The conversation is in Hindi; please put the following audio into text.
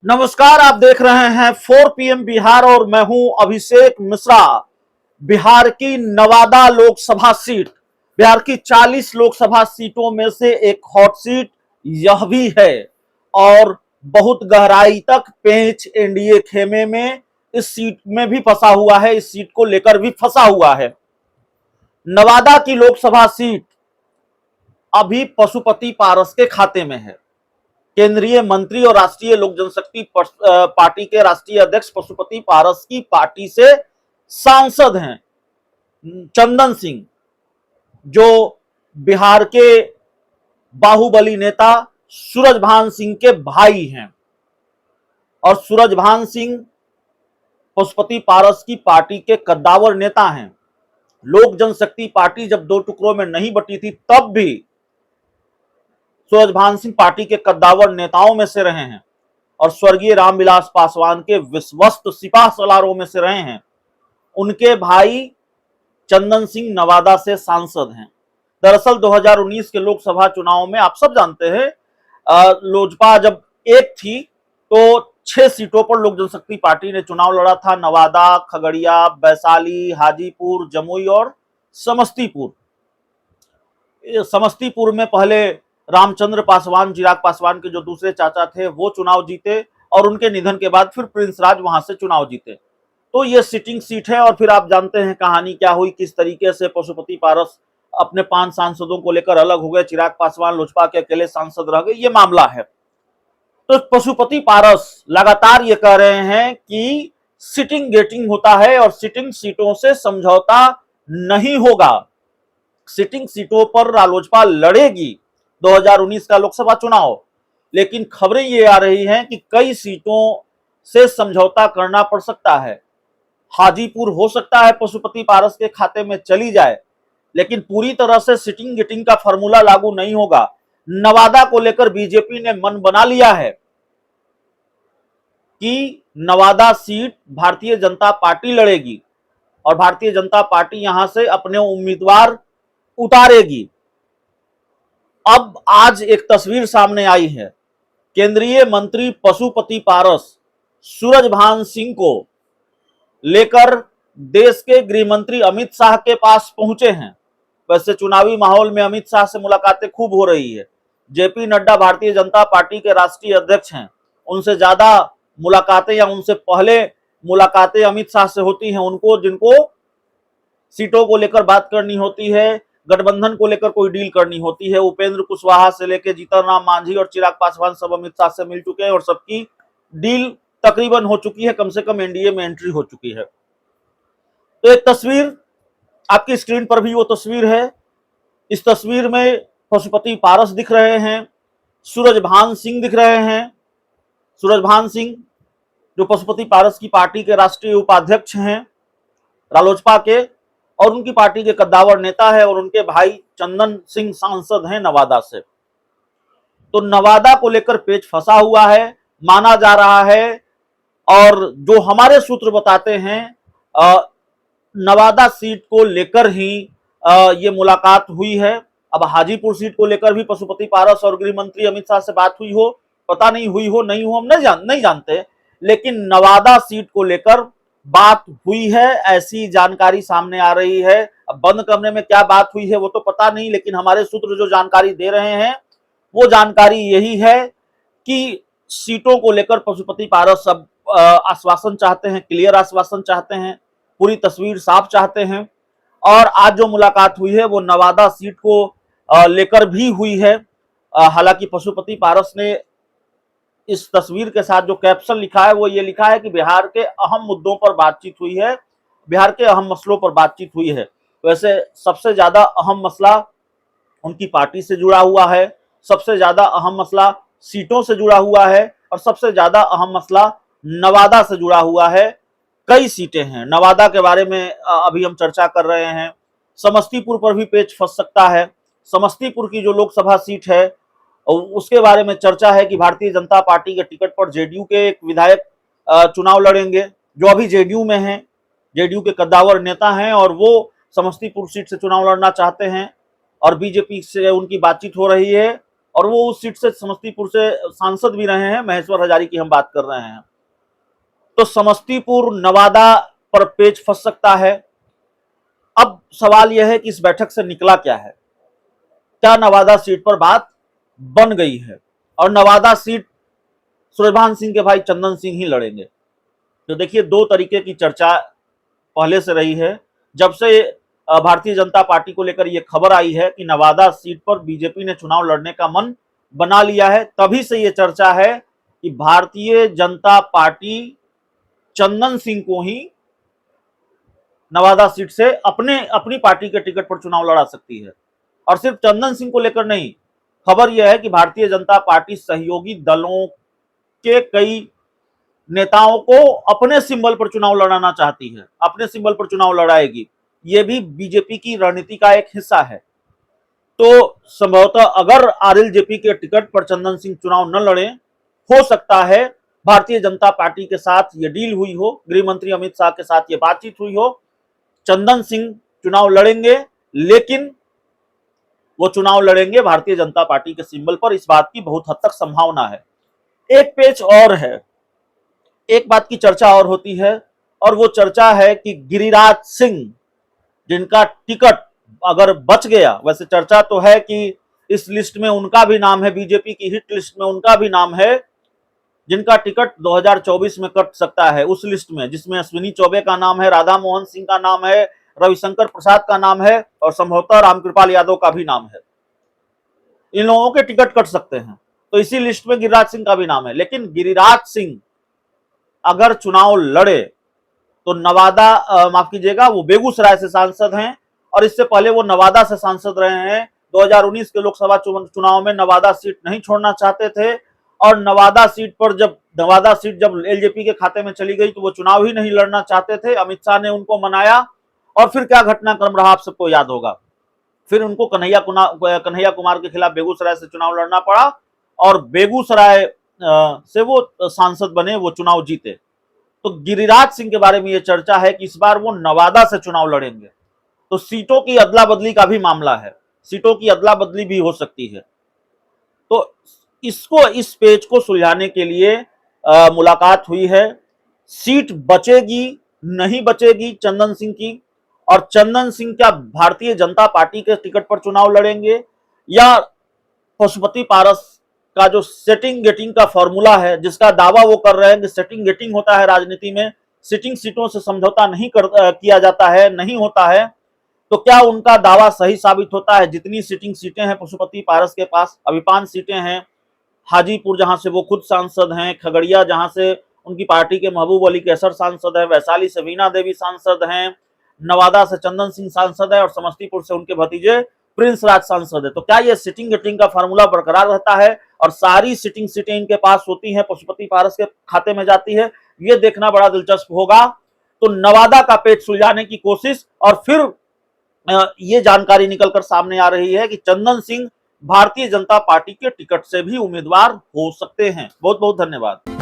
नमस्कार, आप देख रहे हैं 4 PM बिहार और मैं हूं अभिषेक मिश्रा। बिहार की नवादा लोकसभा सीट, बिहार की 40 लोकसभा सीटों में से एक हॉट सीट यह भी है और बहुत गहराई तक पेंच एनडीए खेमे में इस सीट में भी फंसा हुआ है, इस सीट को लेकर भी फंसा हुआ है। नवादा की लोकसभा सीट अभी पशुपति पारस के खाते में है। केंद्रीय मंत्री और राष्ट्रीय लोक जनशक्ति पार्टी के राष्ट्रीय अध्यक्ष पशुपति पारस की पार्टी से सांसद हैं चंदन सिंह, जो बिहार के बाहुबली नेता सूरजभान सिंह के भाई हैं। और सूरजभान सिंह पशुपति पारस की पार्टी के कद्दावर नेता हैं। लोक जनशक्ति पार्टी जब दो टुकड़ों में नहीं बटी थी तब भी सूरजभान सिंह पार्टी के कद्दावर नेताओं में से रहे हैं और स्वर्गीय रामविलास पासवान के विश्वस्त सिपाह सलारों में से रहे हैं। उनके भाई चंदन सिंह नवादा से सांसद हैं। दरअसल 2019 के लोकसभा चुनाव में आप सब जानते हैं, लोजपा जब एक थी तो 6 सीटों पर लोक जनशक्ति पार्टी ने चुनाव लड़ा था। नवादा, खगड़िया, वैशाली, हाजीपुर, जमुई और समस्तीपुर। समस्तीपुर में पहले रामचंद्र पासवान, चिराग पासवान के जो दूसरे चाचा थे, वो चुनाव जीते और उनके निधन के बाद फिर प्रिंस राज वहां से चुनाव जीते। तो ये सिटिंग सीट है और फिर आप जानते हैं कहानी क्या हुई, किस तरीके से पशुपति पारस अपने 5 सांसदों को लेकर अलग हो गए, चिराग पासवान लोजपा के अकेले सांसद रह गए, ये मामला है। तो पशुपति पारस लगातार ये कह रहे हैं कि सिटिंग गेटिंग होता है और सिटिंग सीटों से समझौता नहीं होगा। सिटिंग सीटों पर रालोजपा लड़ेगी 2019 का लोकसभा चुनाव, लेकिन खबरें ये आ रही हैं कि कई सीटों से समझौता करना पड़ सकता है। हाजीपुर हो सकता है पशुपति पारस के खाते में चली जाए, लेकिन पूरी तरह से सिटिंग गेटिंग का फॉर्मूला लागू नहीं होगा। नवादा को लेकर बीजेपी ने मन बना लिया है कि नवादा सीट भारतीय जनता पार्टी लड़ेगी और भारतीय जनता पार्टी यहां से अपने उम्मीदवार उतारेगी। अब आज एक तस्वीर सामने आई है। केंद्रीय मंत्री पशुपति पारस सूरजभान सिंह को लेकर देश के गृह मंत्री अमित शाह के पास पहुंचे हैं। वैसे चुनावी माहौल में अमित शाह से मुलाकातें खूब हो रही है। जेपी नड्डा भारतीय जनता पार्टी के राष्ट्रीय अध्यक्ष हैं, उनसे ज्यादा मुलाकातें या उनसे पहले मुलाकातें अमित शाह से होती हैं। उनको जिनको सीटों को लेकर बात करनी होती है, गठबंधन को लेकर कोई डील करनी होती है, उपेंद्र कुशवाहा से लेकर जीतन राम मांझी और चिराग पासवान सब अमित शाह से मिल चुके हैं और सबकी डील तकरीबन हो चुकी है, कम से कम एनडीए में एंट्री हो चुकी है। तो एक तस्वीर आपकी स्क्रीन पर भी वो तस्वीर है। इस तस्वीर में पशुपति पारस दिख रहे हैं, सूरजभान सिंह दिख रहे हैं। सूरजभान सिंह जो पशुपति पारस की पार्टी के राष्ट्रीय उपाध्यक्ष हैं रालोजपा के, और उनकी पार्टी के कद्दावर नेता है, और उनके भाई चंदन सिंह सांसद हैं नवादा से। तो नवादा को लेकर पेच फंसा हुआ है माना जा रहा है, और जो हमारे सूत्र बताते हैं नवादा सीट को लेकर ही ये मुलाकात हुई है। अब हाजीपुर सीट को लेकर भी पशुपति पारस और गृह मंत्री अमित शाह से बात हुई हो, पता नहीं हुई हो नहीं हो, हम नहीं जानते, लेकिन नवादा सीट को लेकर बात हुई है, ऐसी जानकारी सामने आ रही है। अब बंद कमरे में क्या बात हुई है वो तो पता नहीं, लेकिन हमारे सूत्र जो जानकारी दे रहे हैं वो जानकारी यही है कि सीटों को लेकर पशुपति पारस सब आश्वासन चाहते हैं, क्लियर आश्वासन चाहते हैं, पूरी तस्वीर साफ चाहते हैं। और आज जो मुलाकात हुई है वो नवादा सीट को लेकर भी हुई है। हालांकि पशुपति पारस ने इस तस्वीर के साथ जो कैप्शन लिखा है वो ये लिखा है कि बिहार के अहम मुद्दों पर बातचीत हुई है, बिहार के अहम मसलों पर बातचीत हुई है। वैसे सबसे ज्यादा अहम मसला उनकी पार्टी से जुड़ा हुआ है, सबसे ज्यादा अहम मसला सीटों से जुड़ा हुआ है, और सबसे ज्यादा अहम मसला नवादा से जुड़ा हुआ है। कई सीटें हैं नवादा के बारे में अभी हम चर्चा कर रहे हैं। समस्तीपुर पर भी पेच फंस सकता है। समस्तीपुर की जो लोकसभा सीट है उसके बारे में चर्चा है कि भारतीय जनता पार्टी के टिकट पर जेडीयू के एक विधायक चुनाव लड़ेंगे, जो अभी जेडीयू में हैं, जेडीयू के कद्दावर नेता हैं, और वो समस्तीपुर सीट से चुनाव लड़ना चाहते हैं और बीजेपी से उनकी बातचीत हो रही है। और वो उस सीट से समस्तीपुर से सांसद भी रहे हैं। महेश्वर हजारी की हम बात कर रहे हैं। तो समस्तीपुर नवादा पर पेच फंस सकता है। अब सवाल यह है कि इस बैठक से निकला क्या है। क्या नवादा सीट पर बात बन गई है और नवादा सीट सूर्यभान सिंह के भाई चंदन सिंह ही लड़ेंगे। तो देखिए, दो तरीके की चर्चा पहले से रही है। जब से भारतीय जनता पार्टी को लेकर यह खबर आई है कि नवादा सीट पर बीजेपी ने चुनाव लड़ने का मन बना लिया है, तभी से यह चर्चा है कि भारतीय जनता पार्टी चंदन सिंह को ही नवादा सीट से अपनी पार्टी के टिकट पर चुनाव लड़ा सकती है। और सिर्फ चंदन सिंह को लेकर नहीं, खबर यह है कि भारतीय जनता पार्टी सहयोगी दलों के कई नेताओं को अपने सिंबल पर चुनाव लड़ाना चाहती है, अपने सिंबल पर चुनाव लड़ाएगी। यह भी बीजेपी की रणनीति का एक हिस्सा है। तो संभवतः अगर आरएलजेपी के टिकट पर चंदन सिंह चुनाव न लड़े, हो सकता है भारतीय जनता पार्टी के साथ यह डील हुई हो, गृह मंत्री अमित शाह के साथ यह बातचीत हुई हो, चंदन सिंह चुनाव लड़ेंगे, लेकिन वो चुनाव लड़ेंगे भारतीय जनता पार्टी के सिंबल पर। इस बात की बहुत हद तक संभावना है। एक पेच और है, एक बात की चर्चा और होती है, और वो चर्चा है कि गिरिराज सिंह, जिनका टिकट अगर बच गया, वैसे चर्चा तो है कि इस लिस्ट में उनका भी नाम है, बीजेपी की हिट लिस्ट में उनका भी नाम है, जिनका टिकट 2024 में कट सकता है, उस लिस्ट में जिसमें अश्विनी चौबे का नाम है, राधा मोहन सिंह का नाम है, रविशंकर प्रसाद का नाम है और संभवतः रामकृपाल यादव का भी नाम है। इन लोगों के टिकट कट सकते हैं, तो इसी लिस्ट में गिरिराज सिंह का भी नाम है। लेकिन गिरिराज सिंह अगर चुनाव लड़े तो नवादा, माफ कीजिएगा, वो बेगूसराय से सांसद हैं और इससे पहले वो नवादा से सांसद रहे हैं। 2019 के लोकसभा चुनाव में नवादा सीट नहीं छोड़ना चाहते थे और नवादा सीट जब एलजेपी के खाते में चली गई तो वो चुनाव ही नहीं लड़ना चाहते थे। अमित शाह ने उनको मनाया और फिर क्या घटनाक्रम रहा आप सबको याद होगा। फिर उनको कन्हैया कुमार के खिलाफ बेगूसराय से चुनाव लड़ना पड़ा और बेगूसराय से वो सांसद बने, वो चुनाव जीते। तो गिरिराज सिंह के बारे में ये चर्चा है कि इस बार वो नवादा से चुनाव लड़ेंगे। तो सीटों की अदला बदली का भी मामला है, सीटों की अदला बदली भी हो सकती है। तो इस पेज को सुलझाने के लिए मुलाकात हुई है। सीट बचेगी नहीं बचेगी चंदन सिंह की, और चंदन सिंह क्या भारतीय जनता पार्टी के टिकट पर चुनाव लड़ेंगे या पशुपति पारस का जो सेटिंग गेटिंग का फॉर्मूला है, जिसका दावा वो कर रहे हैं कि सेटिंग गेटिंग होता है राजनीति में, सिटिंग सीटों से समझौता नहीं किया जाता है, नहीं होता है, तो क्या उनका दावा सही साबित होता है। जितनी सिटिंग सीटें हैं पशुपति पारस के पास, अभी 5 सीटें हैं। हाजीपुर जहां से वो खुद सांसद हैं, खगड़िया जहां से उनकी पार्टी के महबूब अली कैसर सांसद है, वैशाली से वीणा देवी सांसद हैं, नवादा से चंदन सिंह सांसद है और समस्तीपुर से उनके भतीजे प्रिंस राज सांसद है। तो क्या ये सिटिंग गेटिंग का फार्मूला बरकरार रहता है और सारी सिटिंग सीटें इनके पास होती हैं, पशुपति पारस के खाते में जाती है, ये देखना बड़ा दिलचस्प होगा। तो नवादा का पेच सुलझाने की कोशिश, और फिर ये जानकारी निकलकर सामने आ रही है कि चंदन सिंह भारतीय जनता पार्टी के टिकट से भी उम्मीदवार हो सकते हैं। बहुत बहुत धन्यवाद।